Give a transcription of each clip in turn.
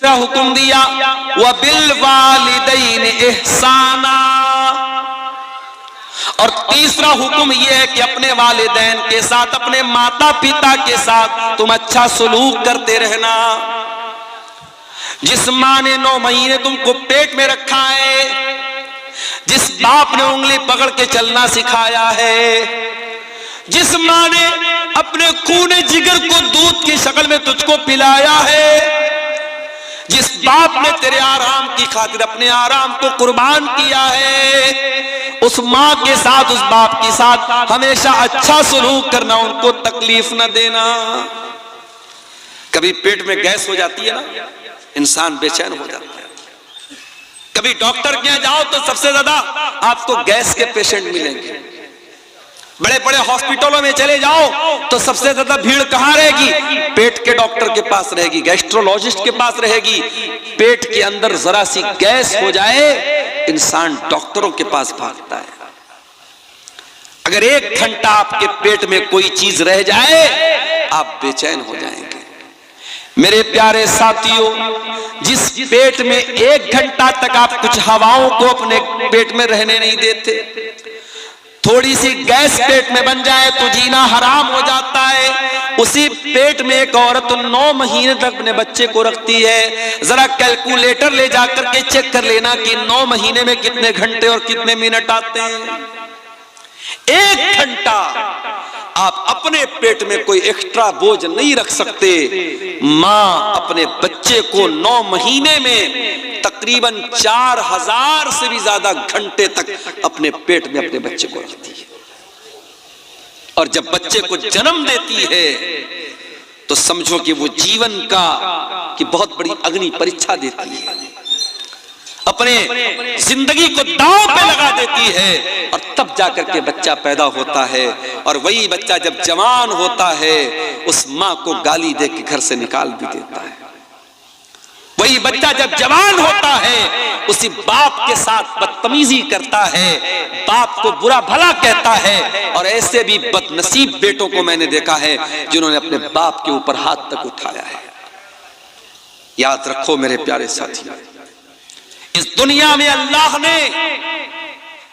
हुक्म दिया व बिल वालिदैन इहसाना, और तीसरा हुक्म यह है कि अपने वालिदैन के साथ, अपने माता पिता के साथ तुम अच्छा सलूक करते रहना। जिस माँ ने 9 महीने तुमको पेट में रखा है, जिस बाप ने उंगली पकड़ के चलना सिखाया है, जिस माँ ने अपने खून जिगर को दूध की शक्ल में तुझको पिलाया है, जिस बाप ने तेरे आराम की खातिर अपने आराम को कुर्बान किया है, उस माँ के साथ, उस बाप के साथ हमेशा अच्छा सलूक करना, उनको तकलीफ न देना। कभी पेट में गैस हो जाती है ना, इंसान बेचैन हो जाता है। कभी डॉक्टर के यहाँ जाओ तो सबसे ज्यादा आपको गैस के पेशेंट मिलेंगे। बड़े बड़े हॉस्पिटलों में चले जाओ तो सबसे ज्यादा भीड़ कहां रहेगी? पेट के डॉक्टर के पास रहेगी, गैस्ट्रोलॉजिस्ट के पास रहेगी। पेट के अंदर जरा सी गैस हो जाए, इंसान डॉक्टरों के पास भागता है। अगर 1 घंटा आपके पेट में कोई चीज रह जाए, आप बेचैन हो जाएंगे। मेरे प्यारे साथियों, जिस पेट में 1 घंटा तक आप कुछ हवाओं को अपने पेट में रहने नहीं देते, थोड़ी सी गैस पेट में बन जाए तो जीना हराम हो जाता है। उसी पेट में एक औरत 9 महीने तक अपने बच्चे को रखती है। जरा कैलकुलेटर ले जाकर के चेक कर लेना कि 9 महीने में कितने घंटे और कितने मिनट आते हैं। 1 घंटा आप अपने पेट में कोई एक्स्ट्रा बोझ नहीं रख सकते। मां अपने बच्चे को 9 महीने में तकरीबन 4000 से भी ज्यादा घंटे तक अपने पेट में अपने बच्चे को रखती है। और जब बच्चे को जन्म देती है तो समझो कि वो जीवन की बहुत बड़ी अग्नि परीक्षा देती है, अपने जिंदगी को दांव पे लगा देती है, और तब जाकर के बच्चा पैदा होता है। और वही बच्चा जब जवान होता है, उस माँ को गाली दे के घर से निकाल भी देता है। वही बच्चा जब जवान होता है, उसी बाप के साथ बदतमीजी करता है, बाप को बुरा भला कहता है। और ऐसे भी बदनसीब बेटों को मैंने देखा है जिन्होंने अपने बाप के ऊपर हाथ तक उठाया है। याद रखो मेरे प्यारे साथियों, इस दुनिया में अल्लाह ने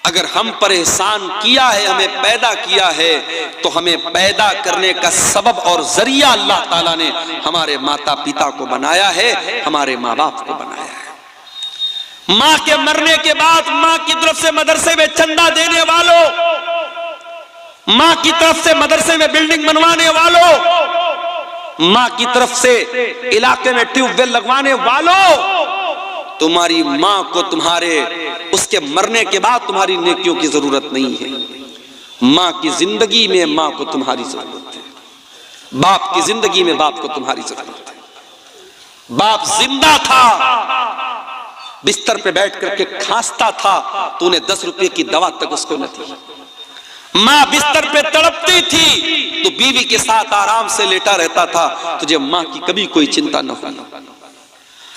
अगर हम पर एहसान किया है, हमें पैदा किया है, तो हमें पैदा करने का सबब और जरिया अल्लाह ताला ने हमारे माता पिता को बनाया है, हमारे माँ बाप को बनाया है। माँ के मरने के बाद माँ की तरफ से मदरसे में चंदा देने वालों, माँ की तरफ से मदरसे में बिल्डिंग बनवाने वालों, माँ की तरफ से इलाके में ट्यूबवेल लगवाने वालों, तुम्हारी माँ को तुम्हारे उसके मरने के बाद तुम्हारी नेकियों की जरूरत नहीं है। माँ की जिंदगी में माँ को तुम्हारी जरूरत है, बाप की जिंदगी में बाप को तुम्हारी जरूरत है। बाप जिंदा था, बिस्तर पे बैठ करके खांसता था, तूने 10 रुपए की दवा तक उसको न दी। माँ बिस्तर पे तड़पती थी तो बीवी के साथ आराम से लेटा रहता था, तुझे माँ की कभी कोई चिंता न हुई।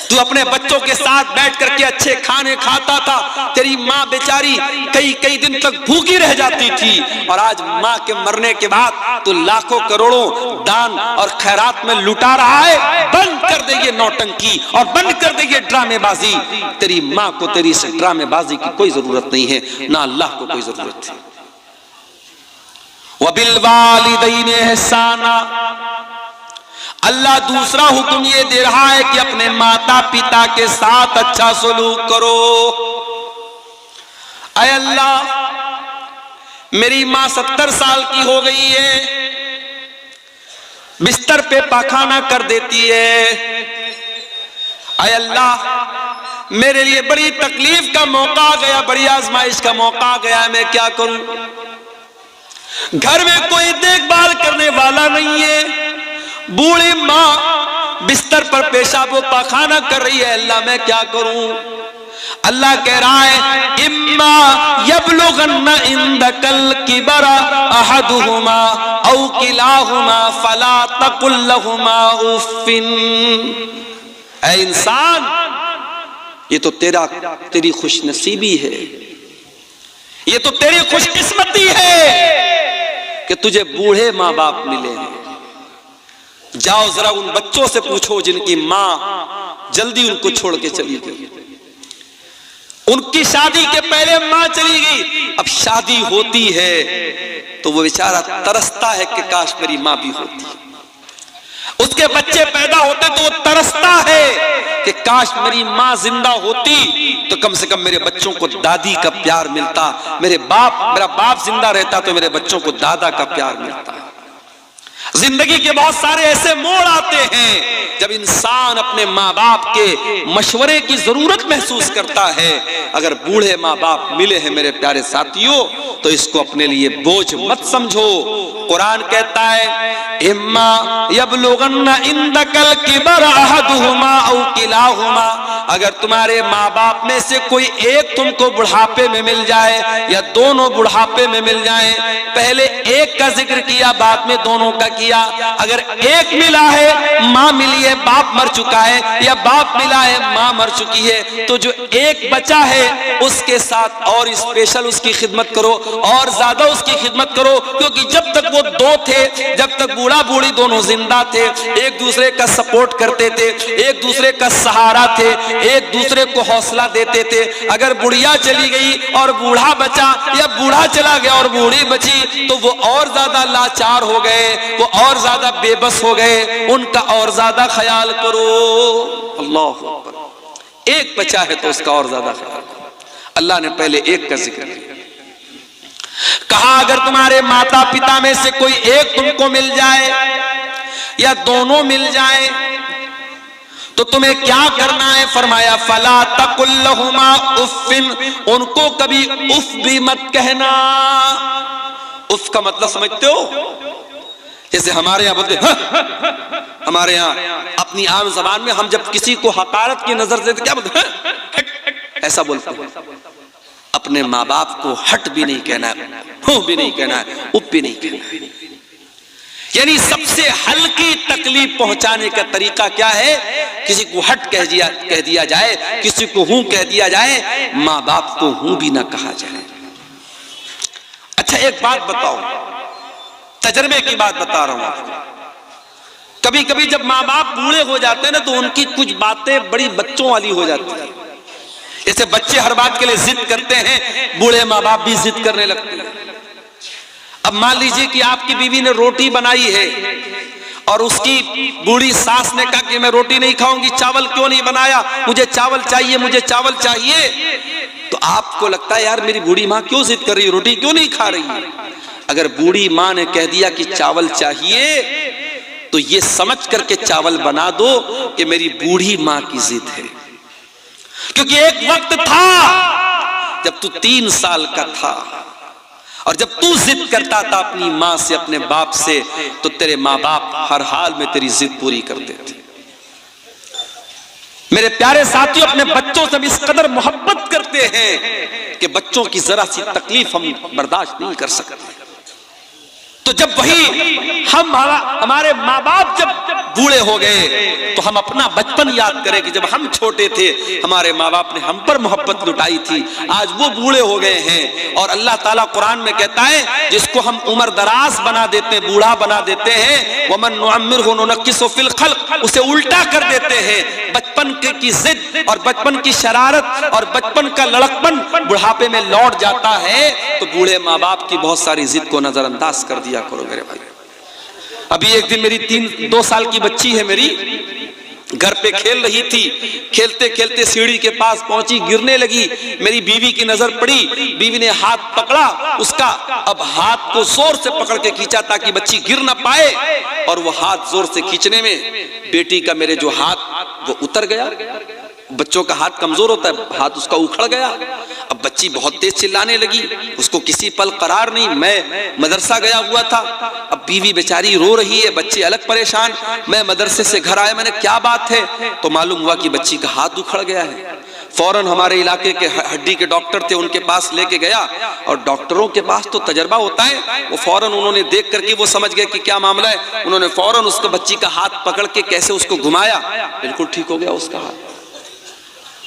तू अपने बच्चों के साथ बैठ करके अच्छे खाने खाता था, तेरी माँ बेचारी कई कई दिन तक भूखी रह जाती थी। और आज माँ के मरने के बाद तू लाखों करोड़ों दान और खैरात में लुटा रहा है। बंद कर दे ये नौटंकी और बंद कर दे ये ड्रामेबाजी। तेरी माँ को तेरी इस ड्रामेबाजी की कोई जरूरत नहीं है, ना अल्लाह को कोई जरूरत है। वबिल वालिदैन इहसाना, अल्लाह दूसरा हुक्म ये दे रहा है कि अपने माता पिता के साथ अच्छा सलूक करो। अय अल्लाह, मेरी माँ 70 साल की हो गई है, बिस्तर पे पाखाना कर देती है। अय अल्लाह, मेरे लिए बड़ी तकलीफ का मौका आ गया, बड़ी आजमाइश का मौका आ गया, मैं क्या करूं? घर में कोई देखभाल करने वाला नहीं है, बूढ़ी माँ बिस्तर पर पेशाब व पाखाना कर रही है। अल्लाह मैं क्या करूं? अल्लाह कह रहा है, इम्मा यबलुगन्ना इंदकल किबरा अहदुहुमा औ किलाहुमा फला तकुल लहुमा उफ्फिन। ऐ इंसान, ये तो तेरी खुशनसीबी है, ये तो तेरी खुशकिस्मती है कि तुझे बूढ़े माँ बाप मिले हैं। जाओ जरा उन बच्चों से पूछो जिनकी माँ जल्दी उनको छोड़ के चली गई। उनकी शादी के पहले मां चली गई। अब शादी होती है तो वो बेचारा तरसता है कि काश मेरी मां भी होती। उसके बच्चे पैदा होते तो वो तरसता है कि काश मेरी मां जिंदा होती तो कम से कम मेरे बच्चों को दादी का प्यार मिलता, मेरा बाप जिंदा रहता तो मेरे बच्चों को दादा का प्यार मिलता। जिंदगी के बहुत सारे ऐसे मोड़ आते हैं जब इंसान अपने माँ बाप के मशवरे की जरूरत महसूस करता है। अगर बूढ़े माँ बाप मिले हैं मेरे प्यारे साथियों तो इसको अपने लिए बोझ मत समझो। कुरान कहता है इम्मा यबलुगन्ना इंदकल किबर अहदुहुमा औ किलाहुमा, अगर तुम्हारे माँ बाप में से कोई एक तुमको बुढ़ापे में मिल जाए या दोनों बुढ़ापे में मिल जाए, पहले एक का जिक्र किया बाद में दोनों का किया। अगर एक मिला है मां मिली है बाप मर चुका है, या बाप मिला है मां मर चुकी है, तो जो एक बचा है उसके साथ और स्पेशल उसकी खिदमत करो और ज्यादा उसकी खिदमत करो, क्योंकि जब तक वो दो थे, जब तक बूढ़ा बूढ़ी दोनों जिंदा थे, एक दूसरे का सपोर्ट करते थे, एक दूसरे का सहारा थे, एक दूसरे को हौसला देते थे। अगर बुढ़िया चली गई और बूढ़ा बचा या बूढ़ा चला गया और बूढ़ी बची तो वो और ज्यादा लाचार हो गए, वो और ज्यादा बेबस हो गए, उनका और ज्यादा ख्याल करो। अल्लाह अकबर। एक बचा है तो उसका और ज्यादा ख्याल करो। अल्लाह ने पहले एक का जिक्र किया, कहा अगर तुम्हारे माता पिता में से कोई एक तुमको मिल जाए या दोनों मिल जाए तो तुम्हें क्या करना है? फरमाया फला तकुल्लहुमा उफ्फिन, उनको कभी उफ भी मत कहना। उफ का मतलब समझते हो? जैसे हमारे यहाँ बोलते हमारे यहाँ अपनी आम जबान में हम जब किसी को हकारत की नजर से क्या बोलते हैं, ऐसा बोलते हैं। अपने माँ बाप को हट भी नहीं कहना है, हूं भी नहीं कहना है, उप भी नहीं कहना है। यानी सबसे हल्की तकलीफ पहुंचाने का तरीका क्या है? किसी को हट कह दिया जाए, किसी को हूं कह दिया जाए, माँ बाप को हूं भी ना कहा जाए। अच्छा एक बात बताओ, तजर्बे की बात बता रहा हूं आपको। कभी कभी जब माँ बाप बूढ़े हो जाते हैं ना तो उनकी कुछ बातें बड़ी बच्चों वाली हो जाती है। जैसे बच्चे हर बात के लिए जिद करते हैं, बूढ़े माँ बाप भी जिद करने लगते हैं। अब मान लीजिए कि आपकी बीवी ने रोटी बनाई है और उसकी बूढ़ी सास ने कहा कि मैं रोटी नहीं खाऊंगी, चावल क्यों नहीं बनाया, मुझे चावल चाहिए, मुझे चावल चाहिए। तो आपको लगता है यार मेरी बूढ़ी माँ क्यों जिद कर रही है, रोटी क्यों नहीं खा रही है? अगर बूढ़ी माँ ने कह दिया कि चावल चाहिए तो ये समझ करके चावल बना दो कि मेरी बूढ़ी माँ की जिद है। क्योंकि एक वक्त था जब तू 3 साल का था और जब तू जिद करता था अपनी माँ से, अपने बाप से, तो तेरे माँ बाप हर हाल में तेरी जिद पूरी करते थे। मेरे प्यारे साथियों, अपने बच्चों से इस कदर मोहब्बत करते हैं कि बच्चों की जरा सी तकलीफ हम बर्दाश्त नहीं कर सकते। तो जब वही हमारे माँ बाप जब बूढ़े हो गए तो हम अपना बचपन याद करें कि जब हम छोटे थे हमारे माँ बाप ने हम पर मोहब्बत लुटाई थी। आज वो बूढ़े हो गए हैं और अल्लाह ताला कुरान में कहता है जिसको हम उम्र दराज बना देते हैं, बूढ़ा बना देते हैं, वमन नुअम्मिरहु नुनक्किसु फिल खल्क, उसे उल्टा कर देते हैं। बचपन की जिद और बचपन की शरारत और बचपन का लड़कपन बुढ़ापे में लौट जाता है। तो बूढ़े माँ बाप की बहुत सारी जिद को नजरअंदाज कर दिया करो मेरे भाई। अभी एक दिन मेरी 2 साल की बच्ची है, मेरी घर पे खेल रही थी, खेलते खेलते सीढ़ी के पास पहुंची, गिरने लगी। मेरी बीवी की नजर पड़ी, बीवी ने हाथ पकड़ा उसका। अब हाथ को जोर से पकड़ के खींचा ताकि बच्ची गिर ना पाए, और वो हाथ जोर से खींचने में बेटी का मेरे जो हाथ वो उतर गया। बच्चों का हाथ कमजोर होता है, हाथ उसका उखड़ गया। अब बच्ची बहुत तेज चिल्लाने लगी, उसको किसी पल करार नहीं। मैं मदरसा गया हुआ था, अब बीवी बेचारी रो रही है, बच्चे अलग परेशान। मैं मदरसे से घर आया, मैंने क्या बात है तो मालूम हुआ कि बच्ची का हाथ उखड़ गया है। फौरन हमारे इलाके के हड्डी के डॉक्टर थे, उनके पास लेके गया, और डॉक्टरों के पास तो तजर्बा होता है। वो फौरन उन्होंने देख करके वो समझ गए कि क्या मामला है। उन्होंने फौरन उसको बच्ची का हाथ पकड़ के कैसे उसको घुमाया, बिल्कुल ठीक हो गया उसका हाथ।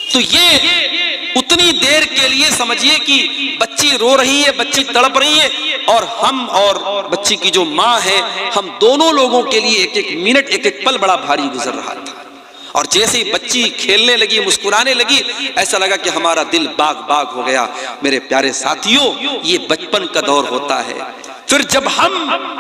तो ये उतनी देर के लिए समझिए कि बच्ची रो रही है, बच्ची तड़प रही है, और हम और बच्ची की जो माँ है, हम दोनों लोगों के लिए एक एक मिनट, एक एक पल बड़ा भारी गुजर रहा था। और जैसे ही बच्ची खेलने लगी, मुस्कुराने लगी, ऐसा लगा कि हमारा दिल बाग बाग हो गया। मेरे प्यारे साथियों, ये बचपन का दौर होता है। फिर जब हम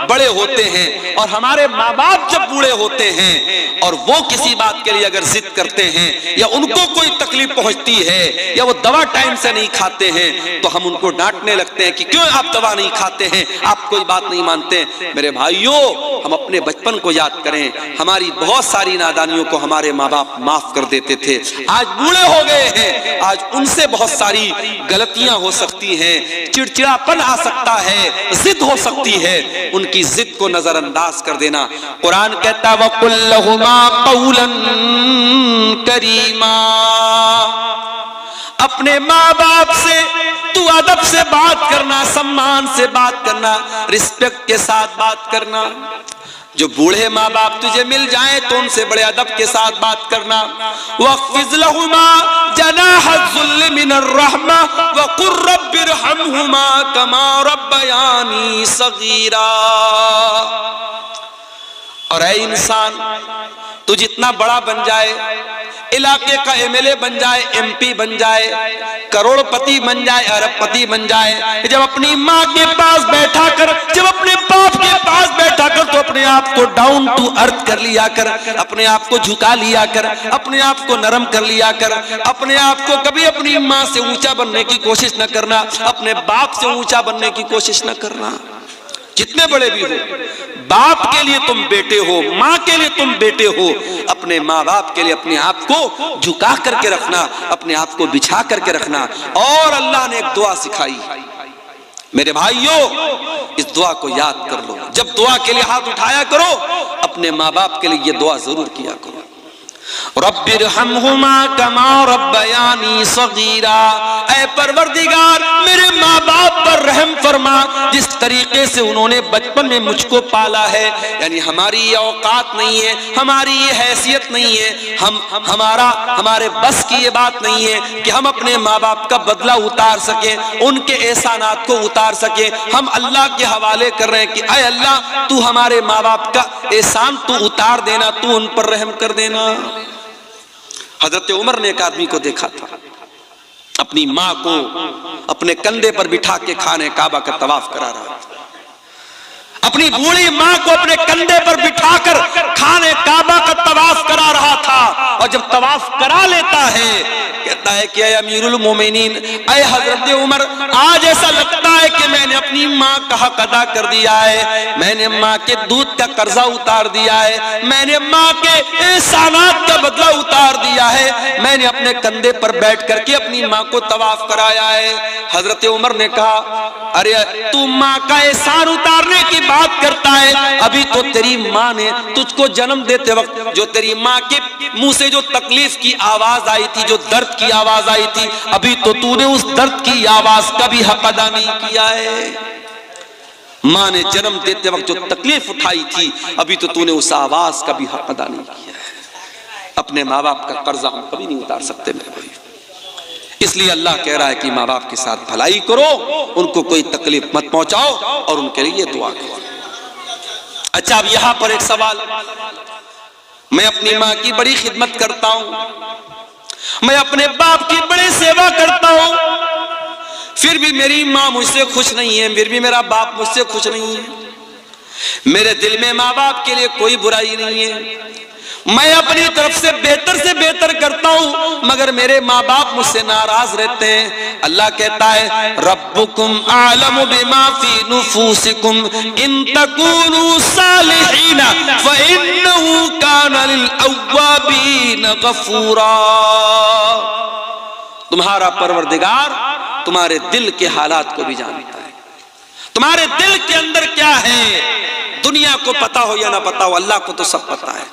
बड़े होते हैं और हमारे माँ बाप जब बूढ़े होते हैं और वो किसी बात के लिए अगर जिद करते हैं या उनको कोई तकलीफ पहुंचती है या वो दवा टाइम से नहीं खाते हैं, तो हम उनको डांटने लगते हैं कि क्यों आप दवा नहीं खाते हैं, आप कोई बात नहीं मानते। मेरे भाइयों, हम अपने बचपन को याद करें। हमारी बहुत सारी नादानियों को हमारे माँ बाप माफ कर देते थे। आज बूढ़े हो गए हैं, आज उनसे बहुत सारी गलतियां हो सकती हैं, चिड़चिड़ापन आ सकता है, जिद हो सकती है। उनकी जिद को नजरअंदाज कर देना। कुरान कहता वकुल लहुमा कौलन करीमा, अपने माँ बाप से तू अदब से बात करना, सम्मान से बात करना, रिस्पेक्ट के साथ बात करना। जो बूढ़े माँ बाप तुझे मिल जाए तो उनसे बड़े अदब के साथ बात करना। वक़्फ़िज़ लहुमा जनाहज़्ज़ुल्लि मिनर रहमा वक़ुर रब्बिरहमहुमा कमा रब्बयानी सगीरा। और ऐ इंसान, तू जितना बड़ा बन जाए, इलाके का एमएलए बन जाए, एमपी बन जाए, करोड़पति बन जाए, अरबपति बन जाए, जब अपनी माँ के पास बैठा कर, जब अपने बाप के पास बैठा कर, तो अपने आप को डाउन टू अर्थ कर लिया कर, अपने आप को झुका लिया कर, अपने आप को नरम कर लिया कर। अपने आप को कभी अपनी माँ से ऊंचा बनने की कोशिश न करना, अपने बाप से ऊंचा बनने की कोशिश न करना। जितने बड़े भी हो, बाप के लिए तुम बेटे हो, माँ के लिए तुम बेटे हो। अपने माँ बाप के लिए अपने आप को झुका करके रखना, अपने आप को बिछा करके रखना। और अल्लाह ने एक दुआ सिखाई, मेरे भाइयों, इस दुआ को याद कर लो। जब दुआ के लिए हाथ उठाया करो, अपने माँ बाप के लिए ये दुआ जरूर किया करो। रब्बिरहमहुमा कमा रब्बयानी सगीरा, ऐ परवरदिगार मेरे माँ बाप पर रहम फरमा, जिस तरीके से उन्होंने बचपन में मुझको पाला है। यानी हमारी ये औकात नहीं है, हमारी ये हैसियत नहीं है, हमारे बस की ये बात नहीं है कि हम अपने माँ बाप का बदला उतार सके, उनके एहसानात को उतार सके। हम अल्लाह के हवाले कर रहे हैं कि ऐ अल्लाह, तू हमारे माँ बाप का एहसान तू उतार देना, तू उन पर रहम कर देना। हजरत उमर ने एक आदमी को देखा था, अपनी माँ को अपने कंधे पर बिठा के खाने काबा का तवाफ करा रहा था। अपनी बूढ़ी माँ को अपने कंधे पर बिठाकर खाने काबा का तवाफ करा रहा था। और जब तवाफ करा लेता है, कहता है कि अमीरुल मोमिनीन, ऐ हजरत उमर, आज ऐसा लगता है कि मैंने अपनी माँ का हक अदा कर दिया है, मैंने माँ के दूध का कर्जा उतार दिया है, मैंने माँ के एहसानात का बदला उतार दिया है, मैंने अपने कंधे पर बैठ करके अपनी माँ को तवाफ कराया है। हजरत उमर ने कहा, अरे तू माँ का एहसान उतारने की बात करता है, अभी तो तेरी माँ ने तुझको जन्म देते वक्त जो तेरी माँ के मुंह से जो तकलीफ की आवाज आई थी, जो दर्द की आवाज आई थी, अभी तो तूने उस दर्द की आवाज का भी हक अदा नहीं किया है। माँ ने जन्म देते वक्त जो तकलीफ उठाई थी, अभी तो तूने उस आवाज का भी हक अदा नहीं किया है। अपने माँ बाप का कर्जा हम कभी नहीं उतार सकते मेरे भाई। इसलिए अल्लाह कह रहा है कि माँ बाप के साथ भलाई करो, उनको कोई तकलीफ मत पहुंचाओ और उनके लिए दुआ करो। अच्छा, अब यहां पर एक सवाल, मैं अपनी माँ की बड़ी खिदमत करता हूं, मैं अपने बाप की बड़ी सेवा करता हूं, फिर भी मेरी माँ मुझसे खुश नहीं है, फिर भी मेरा बाप मुझसे खुश नहीं है। मेरे दिल में माँ बाप के लिए कोई बुराई नहीं है, मैं अपनी तरफ से बेहतर करता हूं, मगर मेरे माँ बाप मुझसे नाराज रहते हैं। अल्लाह कहता है, रब्बुकुम आलमु बिमा फी नुफूसिकुम इन तकूनु सालिहीन फइन्नहु काना लिल अव्वाबीन गफूरा। तुम्हारा परवरदिगार तुम्हारे दिल के हालात को भी जानता है, तुम्हारे दिल के अंदर क्या है, दुनिया को पता हो या ना पता हो, अल्लाह को तो सब पता है।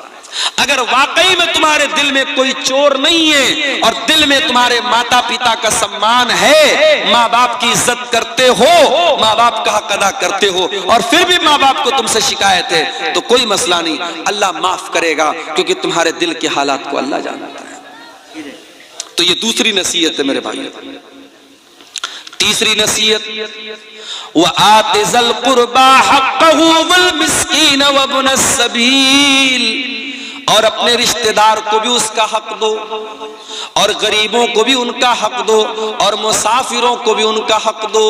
अगर वाकई में तुम्हारे दिल में कोई चोर नहीं है और दिल में तुम्हारे माता पिता का सम्मान है, माँ बाप की इज्जत करते हो, माँ बाप का हक अदा करते हो, और फिर भी माँ बाप को तुमसे शिकायत है, तो कोई मसला नहीं, अल्लाह माफ करेगा, क्योंकि तुम्हारे दिल के हालात को अल्लाह जानता है। तो ये दूसरी नसीहत है मेरे भाई। तीसरी नसीहत, व आतिज़ल कुर्बा हक़्क़हु वल मिस्कीन व इब्नस सबील, और अपने रिश्तेदार को भी उसका हक दो, और गरीबों को भी उनका हक दो, और मुसाफिरों को भी उनका हक दो।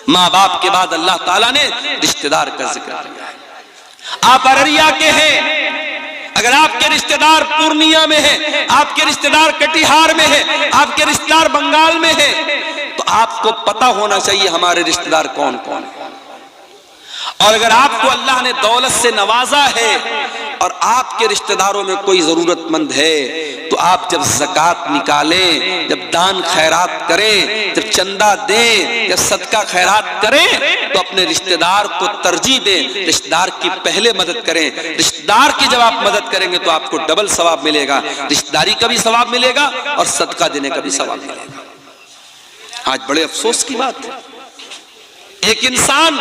माँ बाप के बाद अल्लाह ताला ने रिश्तेदार का जिक्र किया है। आप अररिया के हैं, अगर आपके रिश्तेदार पूर्णिया में है, आपके रिश्तेदार कटिहार में है, आपके रिश्तेदार बंगाल में है, तो आपको पता होना चाहिए हमारे रिश्तेदार कौन कौन है। और अगर आपको अल्लाह ने दौलत से नवाजा है और आपके रिश्तेदारों में कोई जरूरतमंद है, तो आप जब ज़कात निकालें, जब दान खैरात करें, जब चंदा दें, जब सदका खैरात करें, तो अपने रिश्तेदार को तरजीह दें, रिश्तेदार की पहले मदद करें। रिश्तेदार की जब आप मदद करेंगे तो आपको डबल सवाब मिलेगा, रिश्तेदारी का भी सवाब मिलेगा और सदका देने का भी सवाब मिलेगा। आज बड़े अफसोस की बात है, एक इंसान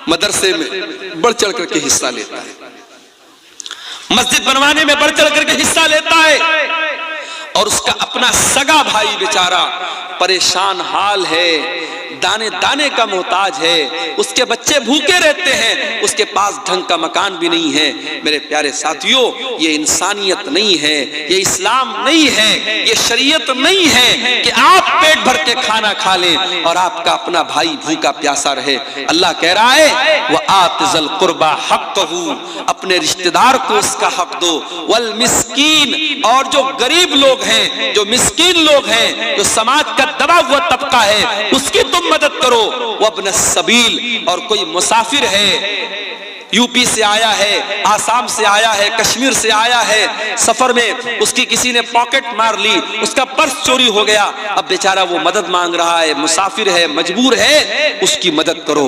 मदरसे में बढ़ चढ़ करके हिस्सा लेता है, मस्जिद बनवाने में बढ़ चढ़ करके हिस्सा लेता है, और उसका अपना सगा भाई बेचारा परेशान हाल है, दाने दाने का मोहताज है, उसके बच्चे भूखे रहते हैं, उसके पास ढंग का मकान भी नहीं है। मेरे प्यारे साथियों, ये इंसानियत नहीं है, ये इस्लाम नहीं है, ये शरीयत नहीं है कि आप पेट भर के खाना खा लें और आपका अपना भाई भूखा प्यासा रहे। अल्लाह कह रहा है वह आतिज़ल कुर्बा हक़्क़हू, अपने रिश्तेदार को उसका हक दो, वल मिस्कीन, और जो गरीब लोग हैं, जो मिस्कीन लोग हैं, जो समाज का दबा हुआ तबका है, उसकी तुम मदद करो। वब्न सबील, और कोई मुसाफिर है, यूपी से आया है, आसाम से आया है, कश्मीर से आया है, सफर में उसकी किसी ने पॉकेट मार ली, उसका पर्स चोरी हो गया, अब बेचारा वो मदद मांग रहा है, मुसाफिर है, मजबूर है, उसकी मदद करो,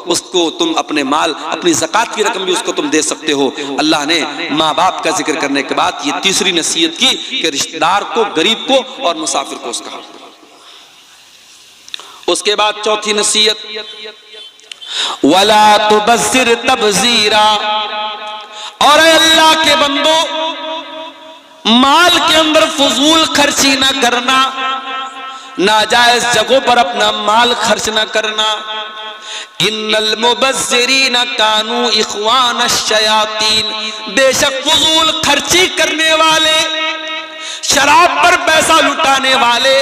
उसको तुम अपने माल, अपनी ज़कात की रकम भी उसको तुम दे सकते हो। अल्लाह ने माँ बाप का जिक्र करने के बाद ये तीसरी नसीहत की कि रिश्तेदार को, गरीब को और मुसाफिर को उसका हक दो। उसके बाद चौथी नसीहत, वला तुबज़िर तबज़ीरा, और अल्लाह के बंदो, माल के अंदर फजूल खर्ची ना करना, नाजायज जगहों पर अपना माल खर्च ना करना। इन्नल मुबज़्ज़िरीन कानू इख़वान शयातीन, बेशक फजूल खर्ची करने वाले, शराब पर पैसा लुटाने वाले,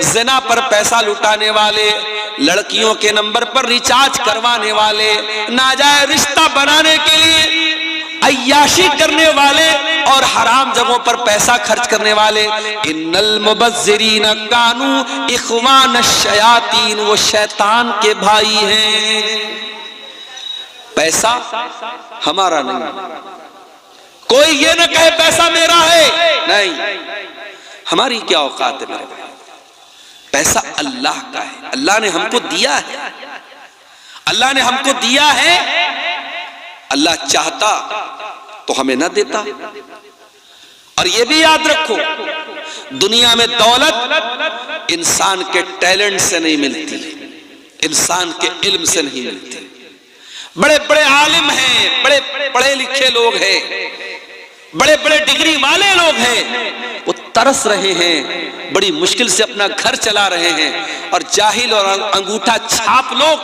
ज़िना पर पैसा लुटाने वाले, लड़कियों के नंबर पर रिचार्ज करवाने वाले, नाजायज रिश्ता बनाने के लिए अय्याशी करने वाले और हराम जगहों पर पैसा खर्च करने वाले, इन्नल मुबज़्ज़िरीन कानू इख़वान शयातीन, वो शैतान के भाई हैं। पैसा हमारा नहीं, कोई ये ना कहे पैसा मेरा है, नहीं, हमारी क्या औकात है मेरे भाई, पैसा अल्लाह का है, अल्लाह ने हमको दिया है, अल्लाह ने हमको दिया है, अल्लाह चाहता तो हमें ना देता। और ये भी याद रखो, दुनिया में दौलत इंसान के टैलेंट से नहीं मिलती, इंसान के इल्म से नहीं मिलती। बड़े बड़े आलिम हैं, बड़े पढ़े लिखे लोग हैं, बड़े बड़े डिग्री वाले लोग हैं, वो तरस रहे हैं, बड़ी मुश्किल से अपना घर चला रहे हैं, और जाहिल और अंगूठा छाप लोग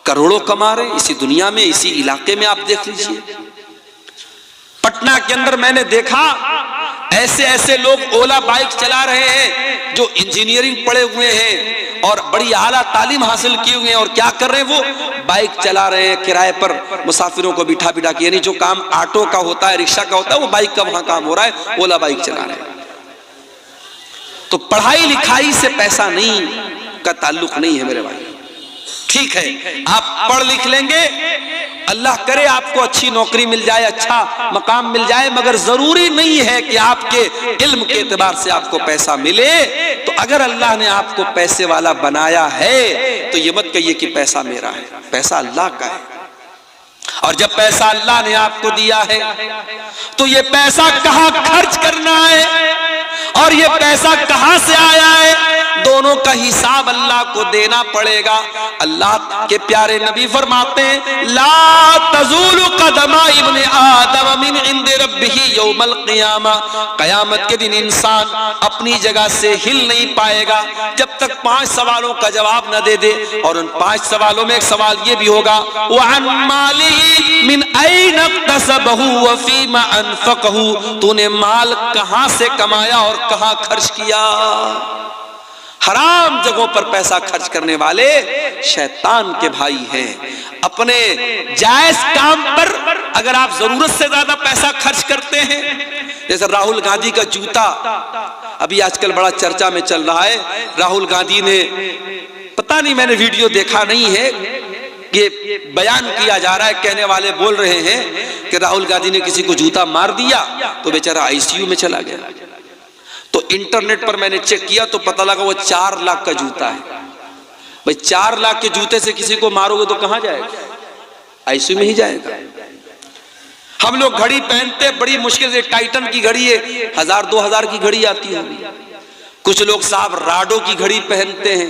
करोड़ों कमा रहे हैं इसी दुनिया में, इसी इलाके में। आप देख लीजिए, पटना के अंदर मैंने देखा ऐसे ऐसे लोग ओला बाइक चला रहे हैं जो इंजीनियरिंग पढ़े हुए हैं और बड़ी आला तालीम हासिल किए हुए हैं, और क्या कर रहे हैं, वो बाइक चला रहे हैं किराए पर, मुसाफिरों को बिठा बिठा के, यानी जो काम ऑटो का होता है, रिक्शा का होता है, वो बाइक का वहां काम हो रहा है, ओला बाइक चला रहे हैं। तो पढ़ाई लिखाई से पैसा नहीं का ताल्लुक नहीं है मेरे भाई। ठीक है, आप पढ़ लिख लेंगे, अल्लाह करे आपको अच्छी नौकरी मिल जाए, अच्छा मकाम मिल जाए, मगर जरूरी नहीं है कि आपके इल्म के एतबार से आपको पैसा मिले। तो अगर अल्लाह ने आपको पैसे वाला बनाया है तो ये मत कहिए कि पैसा मेरा है, पैसा अल्लाह का है। और जब पैसा अल्लाह ने आपको दिया है तो ये पैसा कहाँ खर्च करना है और ये पैसा कहाँ से आया है दोनों का हिसाब अल्लाह को देना पड़ेगा। अल्लाह के प्यारे नबी फरमाते हैं, ला तज़ूलु क़दमा इब्ने आदम मिन इंद रब्बिही यौमल क़ियामा, क़यामत के दिन इंसान अपनी जगह से हिल नहीं पाएगा जब तक 5 सवालों का जवाब न दे दे। और उन 5 सवालों में एक सवाल ये भी होगा, व अन मालिही मिन ऐन इक्तसबहु व फीमा अनफ़क़हु, तूने माल कहां से कमाया और कहां खर्च किया। हराम जगहों पर पैसा खर्च करने वाले शैतान के भाई हैं। अपने जायज काम पर अगर आप जरूरत से ज्यादा पैसा खर्च करते हैं, जैसे राहुल गांधी का जूता अभी आजकल बड़ा चर्चा में चल रहा है। राहुल गांधी ने, पता नहीं मैंने वीडियो देखा नहीं है, ये बयान किया जा रहा है, कहने वाले बोल रहे हैं कि राहुल गांधी ने किसी को जूता मार दिया तो बेचारा आईसीयू में चला गया। तो इंटरनेट पर मैंने चेक किया तो पता लगा वो 4 लाख का जूता है। भाई 4 लाख के जूते से किसी को मारोगे तो कहां जाएगा? आईसीयू में ही जाएगा। हम लोग घड़ी पहनते बड़ी मुश्किल से, टाइटन की घड़ी है, 1000-2000 की घड़ी आती है। कुछ लोग साहब राडो की घड़ी पहनते हैं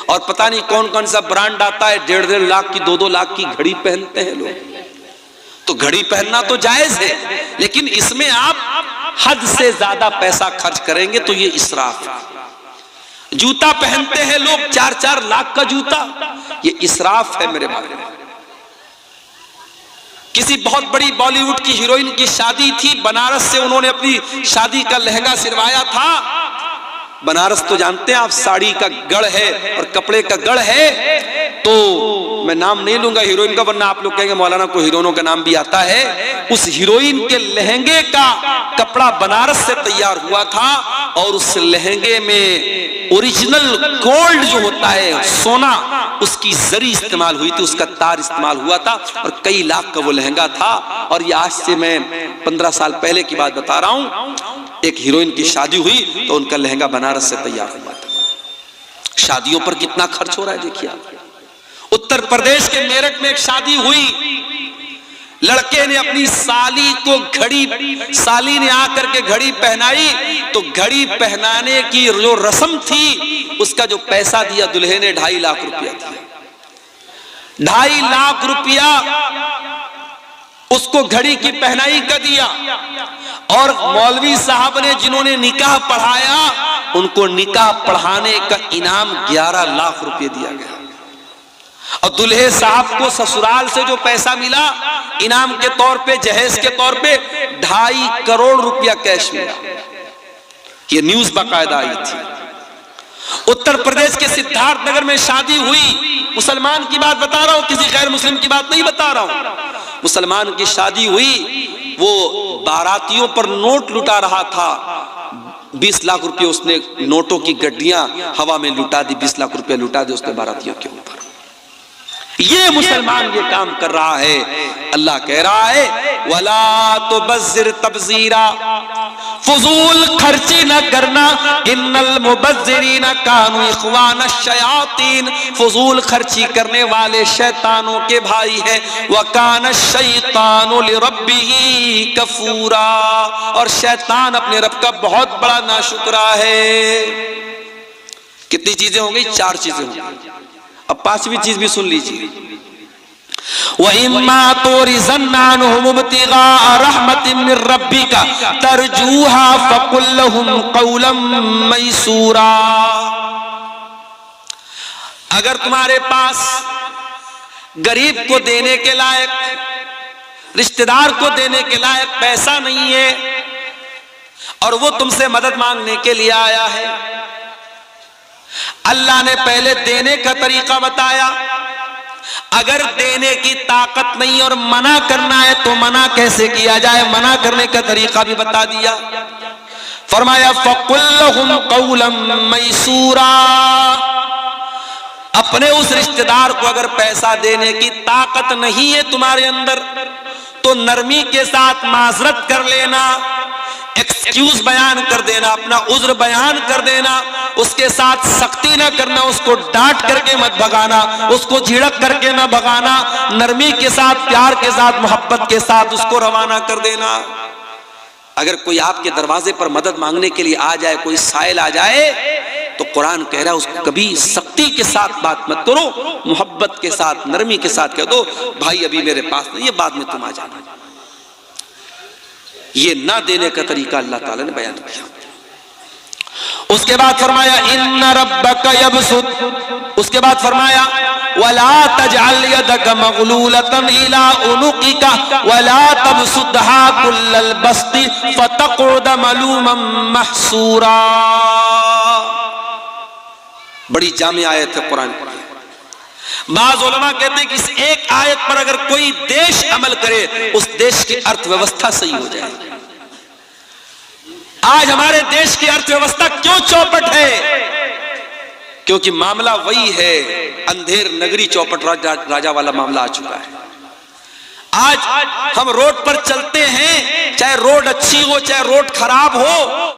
और पता नहीं कौन कौन सा ब्रांड आता है, 1.5 लाख की 2-2 लाख की घड़ी पहनते हैं लोग। तो घड़ी पहनना तो जायज है, लेकिन इसमें आप हद से ज्यादा पैसा खर्च करेंगे तो ये इसराफ है। जूता पहनते हैं लोग 4-4 लाख का जूता, ये इसराफ है मेरे भाई। किसी बहुत बड़ी बॉलीवुड की हीरोइन की शादी थी, बनारस से उन्होंने अपनी शादी का लहंगा सिलवाया था। बनारस तो जानते हैं आप, साड़ी का गढ़ है और कपड़े का गढ़ है। तो मैं नाम नहीं लूंगा हीरोइन का, वरना आप लोग कहेंगे मौलाना को हीरोइनों का नाम भी आता है। उस हीरोइन के लहंगे का कपड़ा बनारस से तैयार हुआ था और उस लहंगे में ओरिजिनल गोल्ड जो होता है, सोना, उसकी जरी इस्तेमाल हुई थी, उसका तार इस्तेमाल हुआ था और कई लाख का वो लहंगा था। और ये आज से मैं 15 साल पहले की बात बता रहा हूं। एक हीरोइन की शादी हुई तो उनका लहंगा बनारस से तैयार हुआ था। शादियों पर कितना खर्च हो रहा है देखिए आप। उत्तर प्रदेश के मेरठ में एक शादी हुई, लड़के ने अपनी साली को घड़ी, साली ने आकर के घड़ी पहनाई, तो घड़ी पहनाने की जो रस्म थी उसका जो पैसा दिया दुल्हे ने 2.5 लाख रुपया दिया। 2.5 लाख रुपया उसको घड़ी की पहनाई का दिया। और मौलवी साहब ने जिन्होंने निकाह पढ़ाया, उनको निकाह पढ़ाने का इनाम 11 लाख रुपए दिया गया। और दूल्हे साहब को ससुराल से जो पैसा मिला इनाम के तौर पे, जहेज के तौर पे, 2.5 करोड़ रुपया कैश मिला। ये न्यूज बाकायदा आई थी। उत्तर प्रदेश के सिद्धार्थ नगर में शादी हुई, मुसलमान की बात बता रहा हूं, किसी गैर मुस्लिम की बात नहीं बता रहा हूं। मुसलमान की शादी हुई, वो बारातियों पर नोट लुटा रहा था। 20 लाख रुपए उसने नोटों की गड्डियां हवा में लुटा दी, 20 लाख रुपए लुटा दी उसने बारातियों के ऊपर। ये मुसलमान ये काम कर रहा है। अल्लाह कह रहा है, वला तुबज़्ज़िर तबज़ीरा, फजूल खर्ची न करना, इन्नल मुबज़्ज़िरीना कानू इख़वानश शयातीन, फजूल खर्ची करने वाले शैतानों के भाई हैं। व कानश शैतानु लिरब्बिही कफूरा, और शैतान अपने रब का बहुत बड़ा नाशुक्रा है। कितनी चीजें हो गई? 4 चीजें हो गई। अब 5वीं चीज भी सुन लीजिए, वइम्मा तुरिज़न्नाहुम इब्तिगा रहमतिन मिर रब्बिका तरजूहा फकुल लहुम क़ौलन मैसूरा। अगर तुम्हारे पास गरीब को देने के लायक, रिश्तेदार को देने के लायक पैसा नहीं है और वो तुमसे मदद मांगने के लिए आया है, अल्लाह ने पहले देने का तरीका बताया। अगर देने की ताकत नहीं और मना करना है तो मना कैसे किया जाए, मना करने का तरीका भी बता दिया। फरमाया फकुल लहुम क़ौलन मैसूरा, अपने उस रिश्तेदार को अगर पैसा देने की ताकत नहीं है तुम्हारे अंदर तो नरमी के साथ माजरत कर लेना, एक्सक्यूज बयान कर देना, अपना उज्र बयान कर देना, उसके साथ सख्ती ना करना, उसको डांट करके मत भगाना, उसको झिड़क करके ना भगाना, नरमी के साथ, प्यार के साथ, मोहब्बत के साथ उसको रवाना कर देना। अगर कोई आपके दरवाजे पर मदद मांगने के लिए आ जाए, कोई साइल आ जाए, तो कुरान कह रहा है उसको कभी सख्ती के साथ बात मत करो, मोहब्बत के साथ, नरमी के साथ कह दो भाई अभी मेरे पास नहीं है, बाद में तुम आ जाना। ये ना देने का तरीका अल्लाह ताला ने बयान किया। उसके बाद फरमाया इन्ना रब्बका यबसुत, उसके बाद फरमाया वला तजअल यदका मगलूलतन इला उनुकिका वला तबसुतहा कुल्लल बस्ति फतक़उद मलूमन महसूरा। बड़ी जामी आयत है कुरान की। बाज़ उलमा कहते हैं कि इस एक आयत पर अगर कोई देश अमल करे उस देश की अर्थव्यवस्था सही हो जाएगी। आज हमारे देश की अर्थव्यवस्था क्यों चौपट है? क्योंकि मामला वही है, अंधेर नगरी चौपट राजा वाला मामला आ चुका है। आज हम रोड पर चलते हैं, चाहे रोड अच्छी हो चाहे रोड खराब हो,